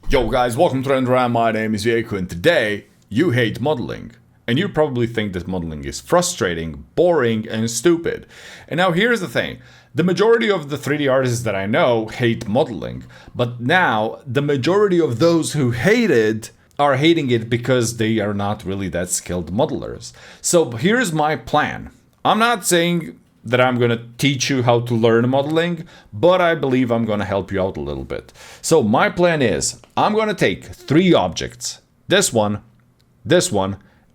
Yo guys, welcome to RenderRam. My name is Vieku, and today you hate modeling. And you probably think that modeling is frustrating, boring, and stupid. And now here's the thing. The majority of the 3D artists that I know hate modeling. But now, the majority of those who hate it are hating it because they are not really that skilled modelers. So here's my plan. I'm not saying that I'm going to teach you how to learn modeling, but I believe I'm going to help you out a little bit. So my plan is, I'm going to take 3 objects, this one,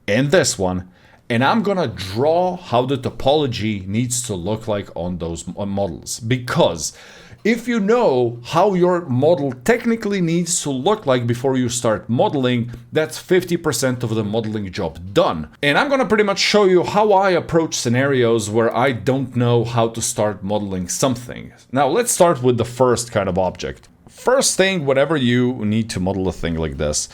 and this one, and I'm going to draw how the topology needs to look like on those models. Because if you know how your model technically needs to look like before you start modeling, that's 50% of the modeling job done. And I'm gonna pretty much show you how I approach scenarios where I don't know how to start modeling something. Now let's start with the first kind of object. First thing, whenever you need to model a thing like this,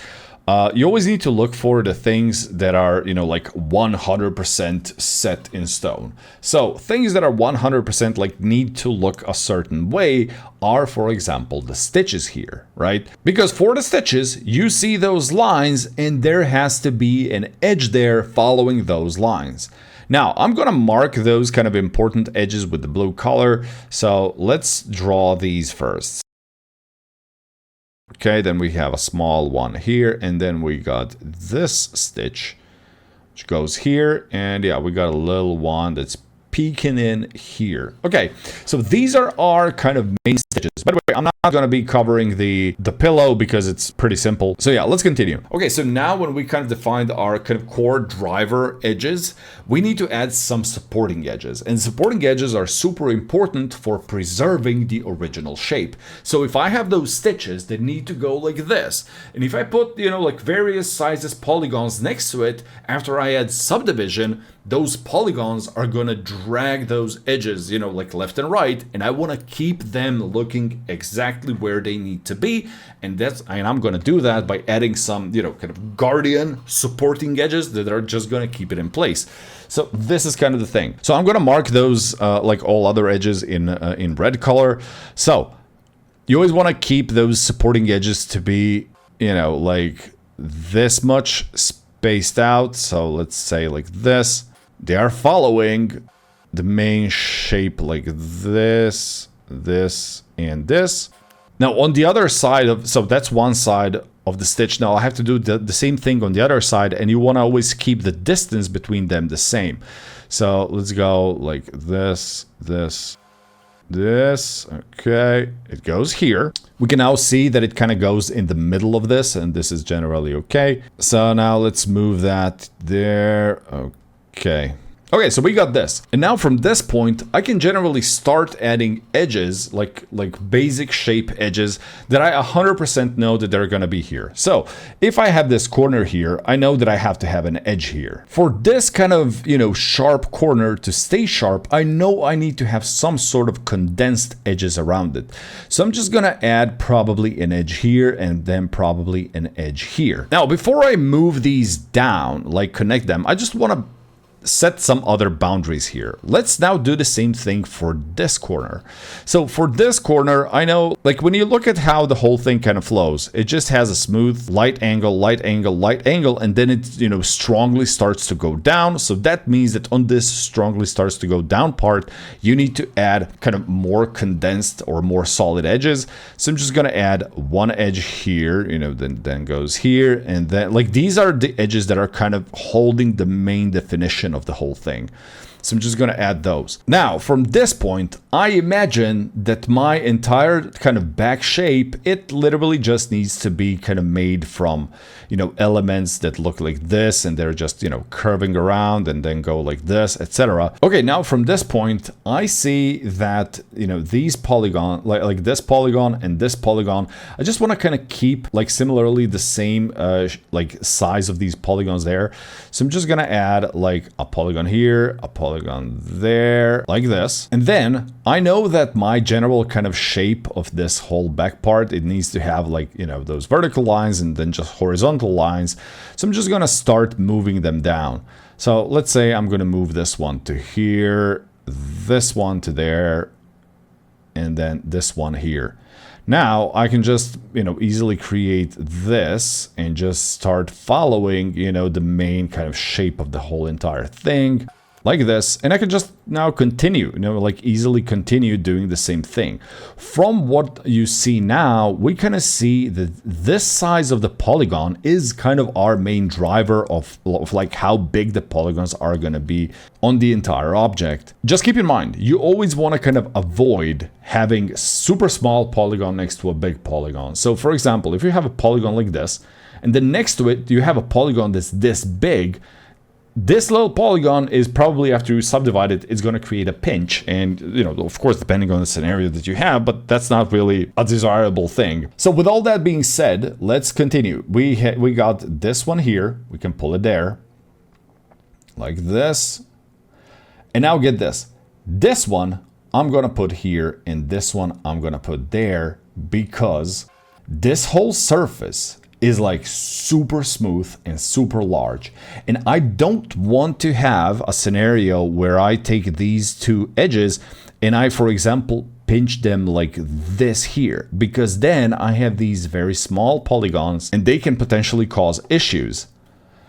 you always need to look for the things that are, like 100% set in stone. So things that are 100% like need to look a certain way are, for example, the stitches here, right? Because for the stitches, you see those lines and there has to be an edge there following those lines. Now, I'm gonna mark those kind of important edges with the blue color. So let's draw these first. Okay, then we have a small one here, and then we got this stitch, which goes here, and yeah, we got a little one that's peeking in here. Okay, so these are our kind of main stitches. By the way, I'm not going to be covering the pillow because it's pretty simple. So yeah, let's continue. Okay, so now when we kind of defined our kind of core driver edges, we need to add some supporting edges. And supporting edges are super important for preserving the original shape. So if I have those stitches that need to go like this, and if I put, like various sizes polygons next to it, after I add subdivision, those polygons are gonna drag those edges, like left and right, and I wanna keep them looking exactly where they need to be, and I'm gonna do that by adding some, kind of guardian supporting edges that are just gonna keep it in place. So this is kind of the thing. So I'm gonna mark those like all other edges in red color. So you always wanna keep those supporting edges to be, like this much spaced out. So let's say like this. They are following the main shape like this, this, and this. Now on the other side so that's one side of the stitch. Now I have to do the same thing on the other side, and you want to always keep the distance between them the same. So let's go like this, this, this. Okay, it goes here. We can now see that it kind of goes in the middle of this, and this is generally okay. So now let's move that there. Okay, so we got this. And now from this point, I can generally start adding edges, like basic shape edges that I 100% know that they're gonna be here. So if I have this corner here, I know that I have to have an edge here. For this kind of, sharp corner to stay sharp, I know I need to have some sort of condensed edges around it. So I'm just gonna add probably an edge here and then probably an edge here. Now, before I move these down, like connect them, I just wanna set some other boundaries here. Let's now do the same thing for this corner. So for this corner, I know, like when you look at how the whole thing kind of flows, it just has a smooth light angle, light angle, light angle, and then it, strongly starts to go down. So that means that on this strongly starts to go down part, you need to add kind of more condensed or more solid edges. So I'm just gonna add one edge here, then goes here, and then like these are the edges that are kind of holding the main definition of the whole thing. So I'm just going to add those. Now, from this point, I imagine that my entire kind of back shape, it literally just needs to be kind of made from, elements that look like this, and they're just, curving around and then go like this, etc. Okay, now from this point, I see that, these polygon, like this polygon and this polygon, I just want to kind of keep like similarly the same like size of these polygons there. So I'm just going to add like a polygon here, a polygon there, like this. And then I know that my general kind of shape of this whole back part, it needs to have like, those vertical lines and then just horizontal lines. So I'm just going to start moving them down. So let's say I'm going to move this one to here, this one to there, and then this one here. Now I can just, easily create this and just start following, the main kind of shape of the whole entire thing. Like this, and I can just now continue, like easily continue doing the same thing. From what you see now, we kind of see that this size of the polygon is kind of our main driver of like how big the polygons are going to be on the entire object. Just keep in mind, you always want to kind of avoid having super small polygon next to a big polygon. So for example, if you have a polygon like this, and then next to it, you have a polygon that's this big, this little polygon is probably, after you subdivide it, it's going to create a pinch. And, of course, depending on the scenario that you have, but that's not really a desirable thing. So with all that being said, let's continue. We got this one here. We can pull it there like this. And now get this. This one I'm going to put here, and this one I'm going to put there, because this whole surface is like super smooth and super large, and I don't want to have a scenario where I take these two edges and I, for example, pinch them like this here, because then I have these very small polygons and they can potentially cause issues.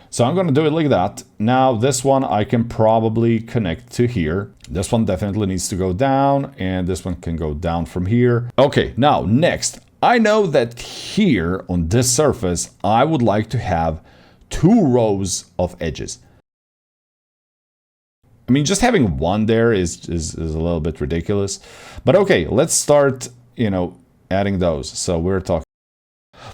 So I'm going to do it like that. Now this one I can probably connect to here. This one definitely needs to go down, and this one can go down from here. Okay, now next, I know that here on this surface, I would like to have 2 rows of edges. I mean, just having one there is a little bit ridiculous. But okay, let's start, adding those. So we're talking.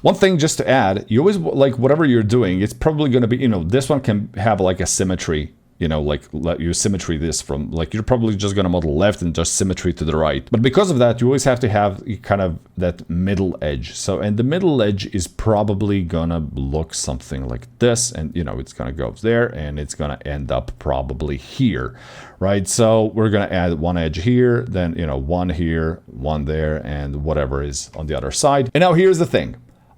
One thing just to add, you always, like, whatever you're doing, it's probably going to be, this one can have like a symmetry. Like let you symmetry this from, like, you're probably just going to model left and just symmetry to the right. But because of that, you always have to have kind of that middle edge. So, and the middle edge is probably going to look something like this. And, it's going to go there, and it's going to end up probably here, right? So we're going to add one edge here, then, one here, one there, and whatever is on the other side. And now here's the thing.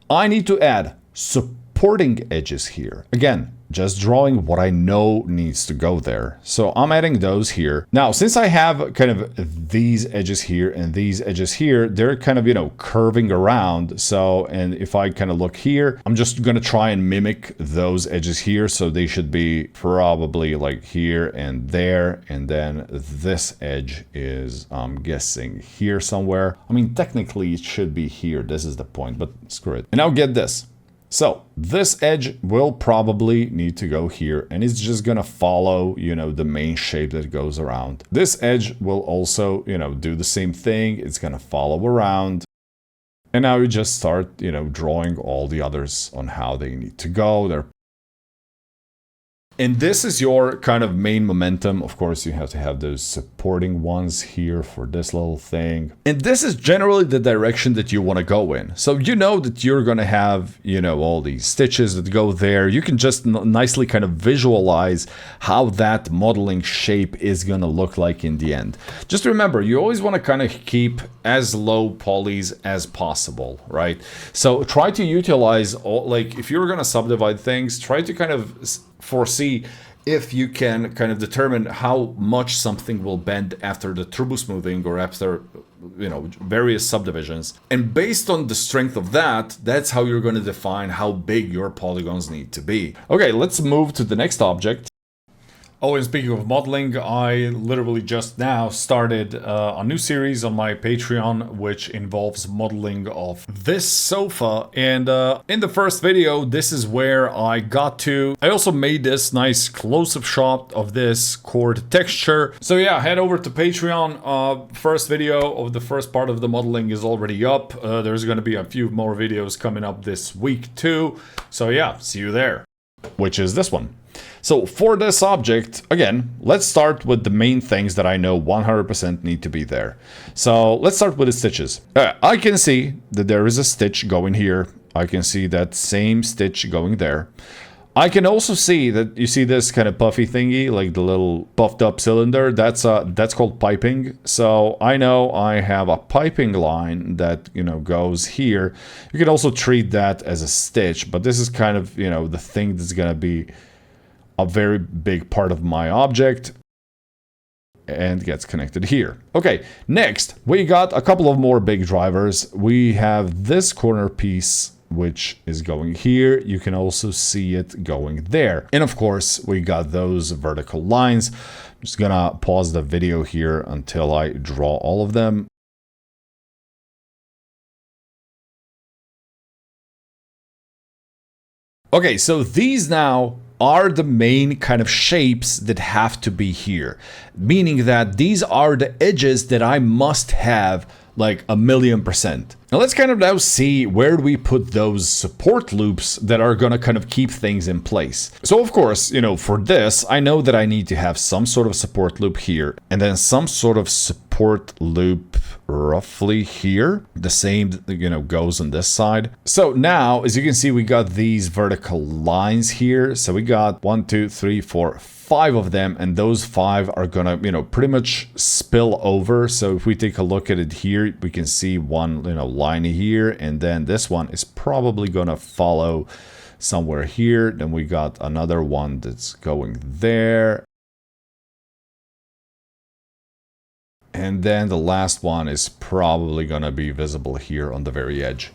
I need to add supporting edges here. Again, just drawing what I know needs to go there. So I'm adding those here. Now, since I have kind of these edges here and these edges here, they're kind of, curving around. So, and if I kind of look here, I'm just going to try and mimic those edges here. So they should be probably like here and there. And then this edge is, I'm guessing, here somewhere. I mean, technically it should be here. This is the point, but screw it. And now get this. So this edge will probably need to go here, and it's just gonna follow, the main shape that goes around. This edge will also, do the same thing. It's gonna follow around. And now you just start, drawing all the others on how they need to go. And this is your kind of main momentum. Of course, you have to have those supporting ones here for this little thing. And this is generally the direction that you want to go in. So you know that you're going to have, all these stitches that go there. You can just nicely kind of visualize how that modeling shape is going to look like in the end. Just remember, you always want to kind of keep as low polys as possible, right? So try to utilize all, like, if you're going to subdivide things, try to kind of foresee if you can kind of determine how much something will bend after the turbo smoothing or after, various subdivisions. And based on the strength of that, that's how you're going to define how big your polygons need to be. Okay, let's move to the next object. Oh, and speaking of modeling, I literally just now started a new series on my Patreon, which involves modeling of this sofa. And in the first video, this is where I got to. I also made this nice close-up shot of this cord texture. So yeah, head over to Patreon. First video of the first part of the modeling is already up. There's going to be a few more videos coming up this week too. So yeah, see you there. Which is this one. So for this object, again, let's start with the main things that I know 100% need to be there. So let's start with the stitches. I can see that there is a stitch going here. I can see that same stitch going there. I can also see that you see this kind of puffy thingy, like the little puffed up cylinder. That's called piping. So I know I have a piping line that, goes here. You can also treat that as a stitch, but this is kind of, the thing that's going to be a very big part of my object. and gets connected here. Okay, next, we got a couple of more big drivers. We have this corner piece, which is going here. You can also see it going there. And of course, we got those vertical lines. I'm just gonna pause the video here until I draw all of them. Okay, so these now are the main kind of shapes that have to be here, meaning that these are the edges that I must have like 1,000,000%. Now let's kind of now see where do we put those support loops that are gonna kind of keep things in place. So of course, you know, for this, I know that I need to have some sort of support loop here and then some sort of support loop roughly here. The same, you know, goes on this side. So now, as you can see, we got these vertical lines here. So we got 1, 2, 3, 4, 5 of them, and those 5 are gonna, you know, pretty much spill over. So if we take a look at it here, we can see one, you know, line here, and then this one is probably gonna follow somewhere here. Then we got another one that's going there. And then the last one is probably gonna be visible here on the very edge.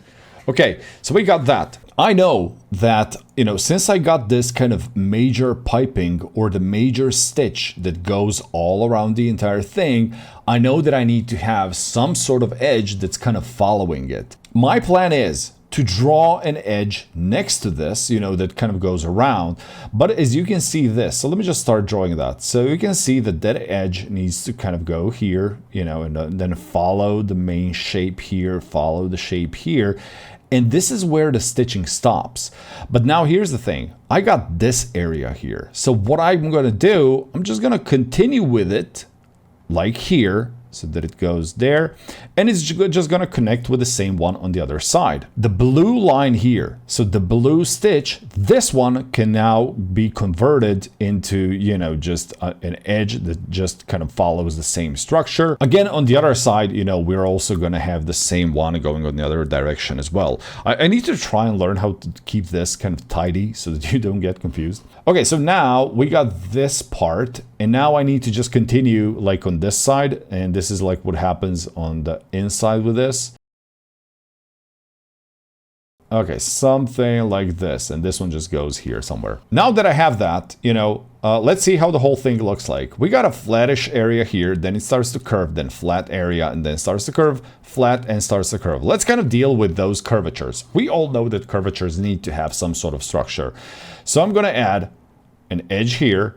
Okay, so we got that. I know that, you know, since I got this kind of major piping or the major stitch that goes all around the entire thing, I know that I need to have some sort of edge that's kind of following it. My plan is to draw an edge next to this, you know, that kind of goes around. But as you can see this, so let me just start drawing that. So you can see that that edge needs to kind of go here, you know, and then follow the main shape here, follow the shape here. And this is where the stitching stops. But now here's the thing. I got this area here. So what I'm gonna do, I'm just gonna continue with it like here, so that it goes there, and it's just gonna connect with the same one on the other side. The blue line here, so the blue stitch, this one can now be converted into, you know, just an edge that just kind of follows the same structure. Again, on the other side, you know, we're also gonna have the same one going on the other direction as well. I need to try and learn how to keep this kind of tidy so that you don't get confused. Okay, so now we got this part, and now I need to just continue like on this side, and this is like what happens on the inside with this. Okay, something like this, and this one just goes here somewhere. Now that I have that, you know, let's see how the whole thing looks like. We got a flattish area here, then it starts to curve, then flat area, and then starts to curve, flat, and starts to curve. Let's kind of deal with those curvatures. We all know that curvatures need to have some sort of structure. So I'm gonna add an edge here,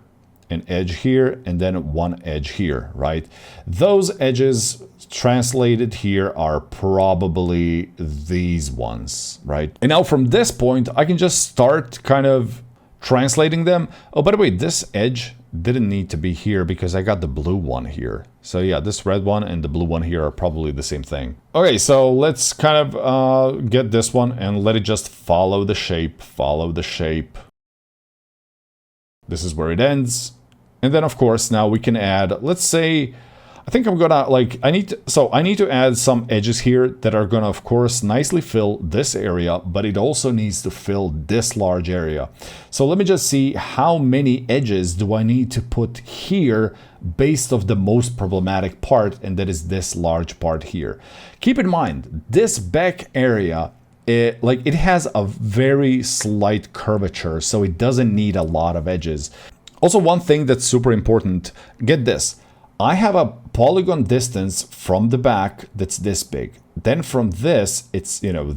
an edge here, and then one edge here, right? Those edges translated here are probably these ones, right? And now from this point, I can just start kind of translating them. Oh, by the way, this edge didn't need to be here because I got the blue one here. So yeah, this red one and the blue one here are probably the same thing. Okay, so let's kind of get this one and let it just follow the shape, follow the shape. This is where it ends. And then of course, now we can add, let's say, I think I'm gonna like, I need to add some edges here that are gonna, of course, nicely fill this area, but it also needs to fill this large area. So let me just see how many edges do I need to put here based off the most problematic part, and that is this large part here. Keep in mind, this back area, it has a very slight curvature, so it doesn't need a lot of edges. Also, one thing that's super important, get this. I have a polygon distance from the back that's this big. Then from this, it's, you know,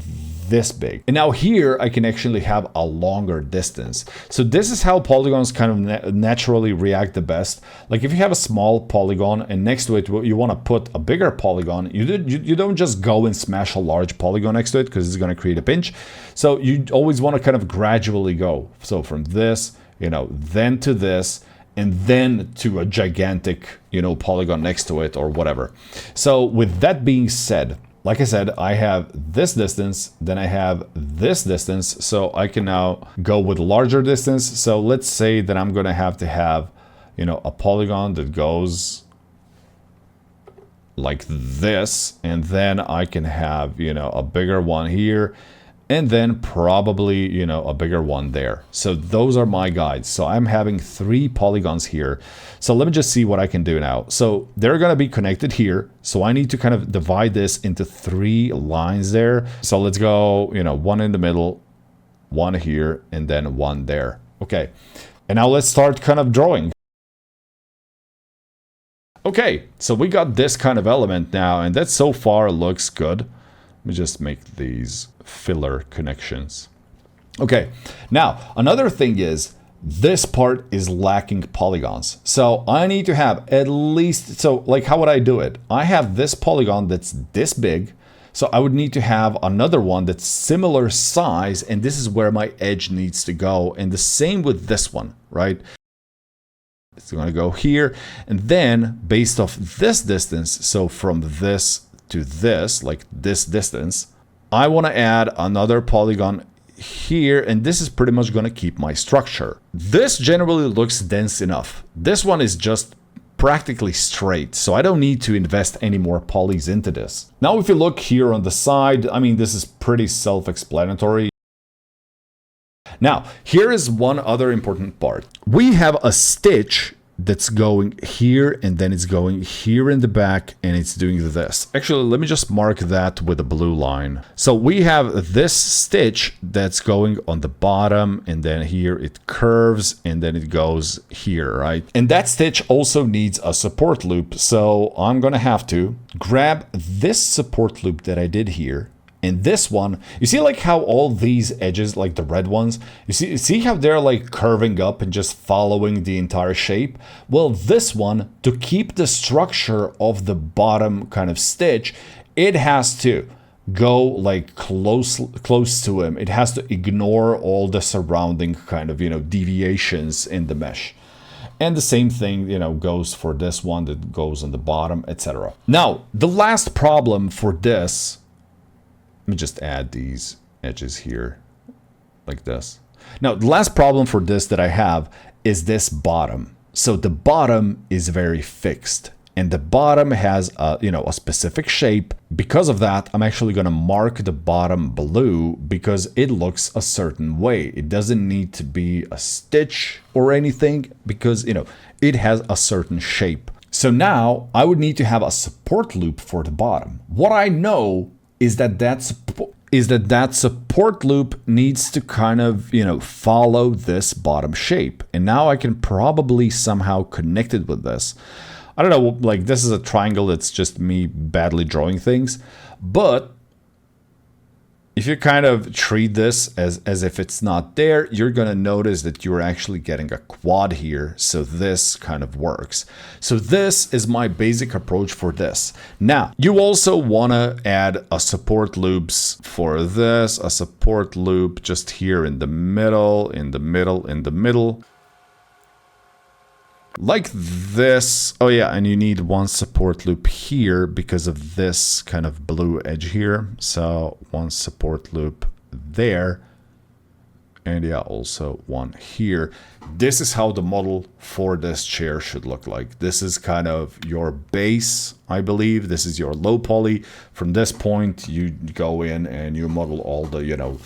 this big. And now here, I can actually have a longer distance. So this is how polygons kind of naturally react the best. Like if you have a small polygon and next to it, you want to put a bigger polygon, you don't just go and smash a large polygon next to it because it's going to create a pinch. So you always want to kind of gradually go. So from this, you know, then to this, and then to a gigantic, you know, polygon next to it or whatever. So with that being said, like I said, I have this distance, then I have this distance, so I can now go with larger distance. So let's say that I'm gonna have to have, you know, a polygon that goes like this, and then I can have, you know, a bigger one here, and then probably, you know, a bigger one there. So those are my guides. So I'm having 3 polygons here. So let me just see what I can do now. So they're going to be connected here. So I need to kind of divide this into 3 lines there. So let's go, you know, 1 in the middle, 1 here, and then 1 there. Okay. And now let's start kind of drawing. Okay, so we got this kind of element now, and that so far looks good. Let me just make these filler connections. Okay, now another thing is this part is lacking polygons. So I need to have at least, so like how would I do it? I have this polygon that's this big. So I would need to have another one that's similar size, and this is where my edge needs to go. And the same with this one, right? It's going to go here, and then based off this distance, so from this to this, like this distance, I want to add another polygon here, and this is pretty much going to keep my structure. This generally looks dense enough. This one is just practically straight, so I don't need to invest any more polys into this. Now if you look here on the side, I mean, this is pretty self-explanatory. Now, here is one other important part. We have a stitch that's going here, and then it's going here in the back, and it's doing this. Actually, let me just mark that with a blue line. So we have this stitch that's going on the bottom, and then here it curves, and then it goes here, right? And that stitch also needs a support loop. So I'm gonna have to grab this support loop that I did here, and this one, you see like how all these edges, like the red ones, you see how they're like curving up and just following the entire shape? Well, this one, to keep the structure of the bottom kind of stitch, it has to go like close to him. It has to ignore all the surrounding kind of, you know, deviations in the mesh. And the same thing, you know, goes for this one that goes on the bottom, etc. Now, the last problem for this, let me just add these edges here like this. Now, the last problem for this that I have is this bottom. So the bottom is very fixed, and the bottom has a, you know, a specific shape. Because of that, I'm actually going to mark the bottom blue because it looks a certain way. It doesn't need to be a stitch or anything because, you know, it has a certain shape. So now I would need to have a support loop for the bottom. What I know is that that support loop needs to kind of, you know, follow this bottom shape. And now I can probably somehow connect it with this. I don't know, like this is a triangle, it's just me badly drawing things. But if you kind of treat this as if it's not there, you're going to notice that you're actually getting a quad here. So this kind of works. So this is my basic approach for this. Now, you also want to add a support loops for this, a support loop just here in the middle, in the middle, in the middle. Like this. Oh yeah, and you need one support loop here because of this kind of blue edge here. So one support loop there. And yeah, also one here. This is how the model for this chair should look like. This is kind of your base, I believe. This is your low poly. From this point, you go in and you model all the, you know,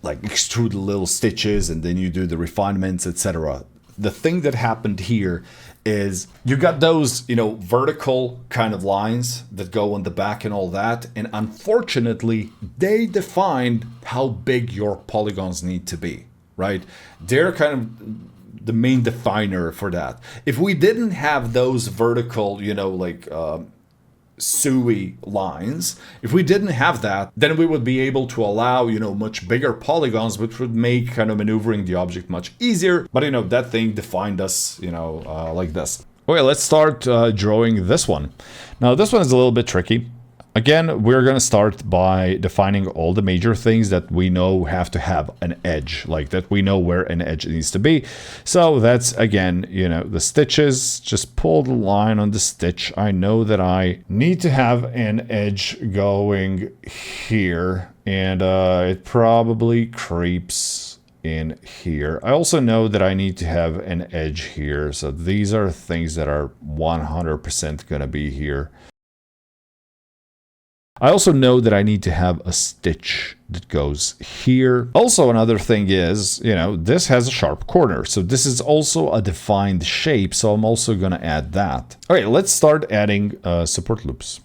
like extrude the little stitches, and then you do the refinements, etc. The thing that happened here is you got those, you know, vertical kind of lines that go on the back and all that. And unfortunately, they defined how big your polygons need to be, right? They're kind of the main definer for that. If we didn't have those vertical, you know, like SUI lines, if we didn't have that, then we would be able to allow, you know, much bigger polygons, which would make kind of maneuvering the object much easier. But, you know, that thing defined us, you know, like this. Okay, let's start drawing this one. Now, this one is a little bit tricky. Again, we're going to start by defining all the major things that we know have to have an edge, like that we know where an edge needs to be. So that's, again, you know, the stitches, just pull the line on the stitch. I know that I need to have an edge going here, and it probably creeps in here. I also know that I need to have an edge here. So these are things that are 100% going to be here. I also know that I need to have a stitch that goes here. Also, another thing is, you know, this has a sharp corner. So this is also a defined shape. So I'm also going to add that. Okay, let's start adding support loops.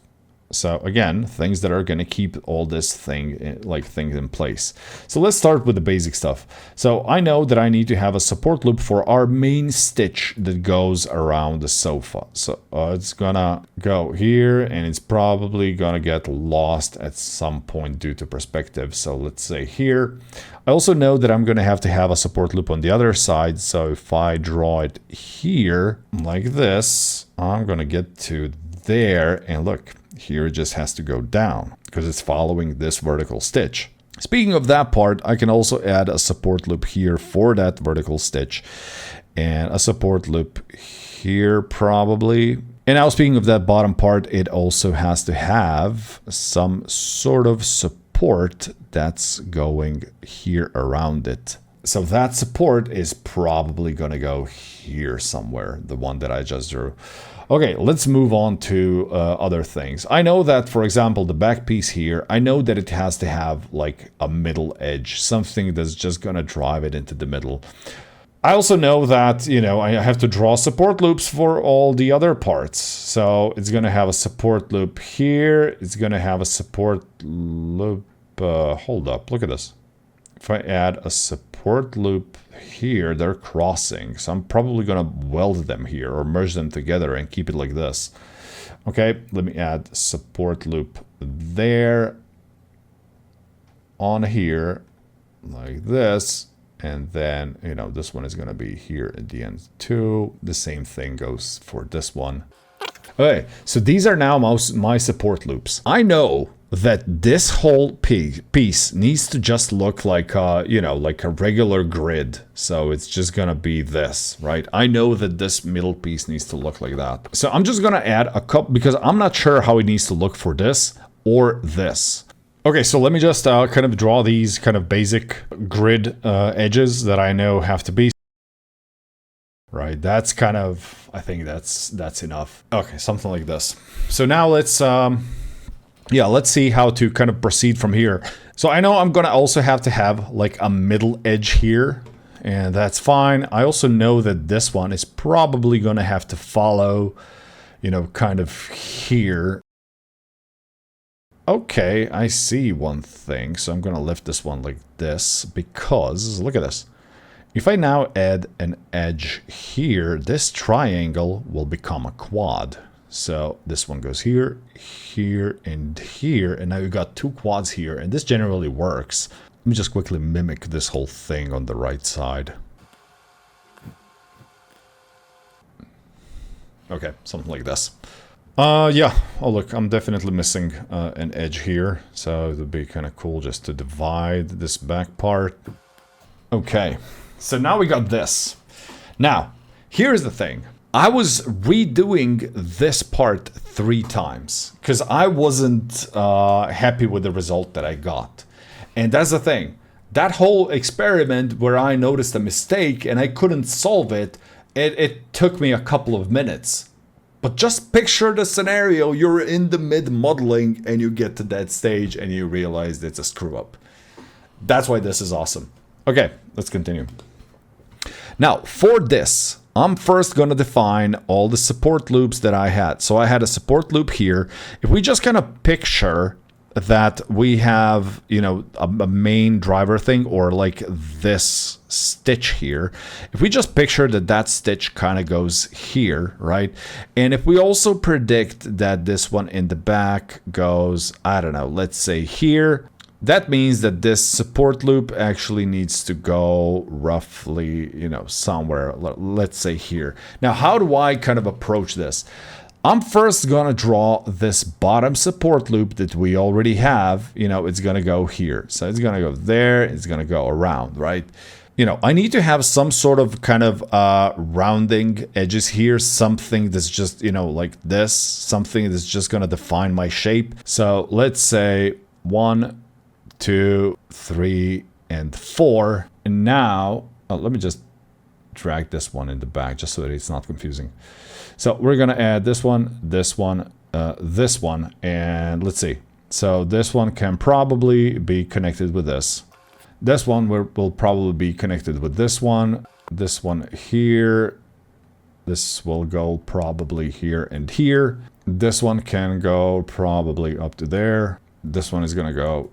So again, things that are going to keep all this thing, like things in place. So let's start with the basic stuff. So I know that I need to have a support loop for our main stitch that goes around the sofa. So it's gonna go here and it's probably gonna get lost at some point due to perspective. So let's say here. I also know that I'm gonna have to have a support loop on the other side. So if I draw it here like this, I'm gonna get to there and look. Here it just has to go down because it's following this vertical stitch. Speaking of that part, I can also add a support loop here for that vertical stitch and a support loop here probably. And now speaking of that bottom part, it also has to have some sort of support that's going here around it. So that support is probably going to go here somewhere, the one that I just drew. Okay, let's move on to other things. I know that, for example, the back piece here, I know that it has to have like a middle edge, something that's just going to drive it into the middle. I also know that, you know, I have to draw support loops for all the other parts. So it's going to have a support loop here. It's going to have a support loop. Hold up, look at this. If I add a support loop here, they're crossing. So I'm probably going to weld them here or merge them together and keep it like this. Okay, let me add support loop there on here like this. And then, you know, this one is going to be here at the end too. The same thing goes for this one. Okay, so these are now my support loops. I know that this whole piece needs to just look like you know, like a regular grid. So it's just gonna be this, right? I know that this middle piece needs to look like that. So I'm just gonna add a couple because I'm not sure how it needs to look for this or this. Okay, so let me just kind of draw these kind of basic grid edges that I know have to be. Right, that's kind of, I think that's enough. Okay, something like this. So now let's let's see how to kind of proceed from here. So I know I'm gonna also have to have like a middle edge here, and that's fine. I also know that this one is probably gonna have to follow, you know, kind of here. Okay, I see one thing. So I'm gonna lift this one like this because look at this. If I now add an edge here, this triangle will become a quad. So this one goes here, here, and here, and now you got two quads here, and this generally works. Let me just quickly mimic this whole thing on the right side. Okay, something like this. Yeah. Oh, look, I'm definitely missing an edge here, so it would be kind of cool just to divide this back part. Okay. So now we got this. Now, here's the thing. I was redoing this part 3 times because I wasn't happy with the result that I got. And that's the thing. That whole experiment where I noticed a mistake and I couldn't solve it, it took me a couple of minutes. But just picture the scenario. You're in the mid-modeling and you get to that stage and you realize it's a screw-up. That's why this is awesome. Okay, let's continue. Now, for this, I'm first going to define all the support loops that I had. So I had a support loop here. If we just kind of picture that we have, you know, a main driver thing or like this stitch here. If we just picture that that stitch kind of goes here, right? And if we also predict that this one in the back goes, I don't know, let's say here. That means that this support loop actually needs to go roughly, you know, somewhere, let's say here. Now, how do I kind of approach this? I'm first gonna draw this bottom support loop that we already have. You know, it's gonna go here. So it's gonna go there, it's gonna go around, right? You know, I need to have some sort of kind of rounding edges here, something that's just, you know, like this, something that's just gonna define my shape. So let's say 1, 2, 3, and 4. And now, let me just drag this one in the back just so that it's not confusing. So we're going to add this one, and let's see. So this one can probably be connected with this. This one will probably be connected with this one. This one here. This will go probably here and here. This one can go probably up to there. This one is gonna go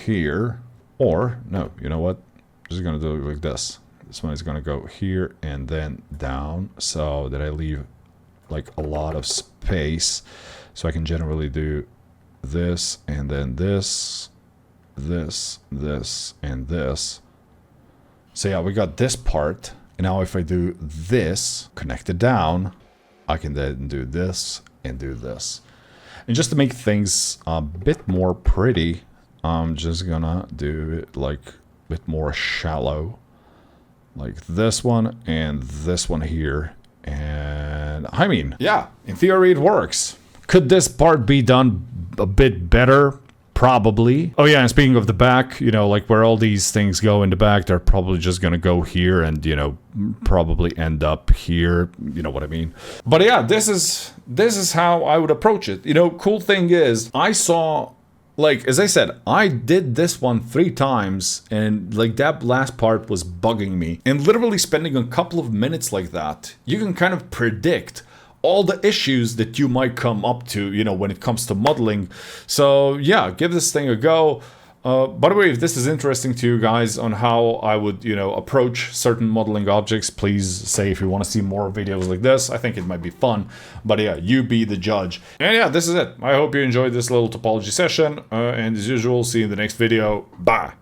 here. Or, no, you know what? I'm just gonna do it like this. This one is gonna go here and then down, so that I leave like a lot of space. So I can generally do this and then this, this, and this. So yeah, we got this part. And now if I do this, connect it down, I can then do this and do this. And just to make things a bit more pretty, I'm just gonna do it like a bit more shallow. Like this one and this one here. And I mean, yeah, in theory it works. Could this part be done a bit better? Probably. Oh yeah, and speaking of the back, you know, like where all these things go in the back, they're probably just gonna go here and, you know, probably end up here. You know what I mean? But yeah, this is how I would approach it. You know, cool thing is, I saw, like, as I said, I did this one 3 times, and like that last part was bugging me. And literally spending a couple of minutes like that, you can kind of predict all the issues that you might come up to, you know, when it comes to modeling. So yeah, give this thing a go. By the way, if this is interesting to you guys on how I would, you know, approach certain modeling objects, please say if you want to see more videos like this. I think it might be fun. But yeah, you be the judge. And yeah, this is it. I hope you enjoyed this little topology session. And as usual, see you in the next video. Bye.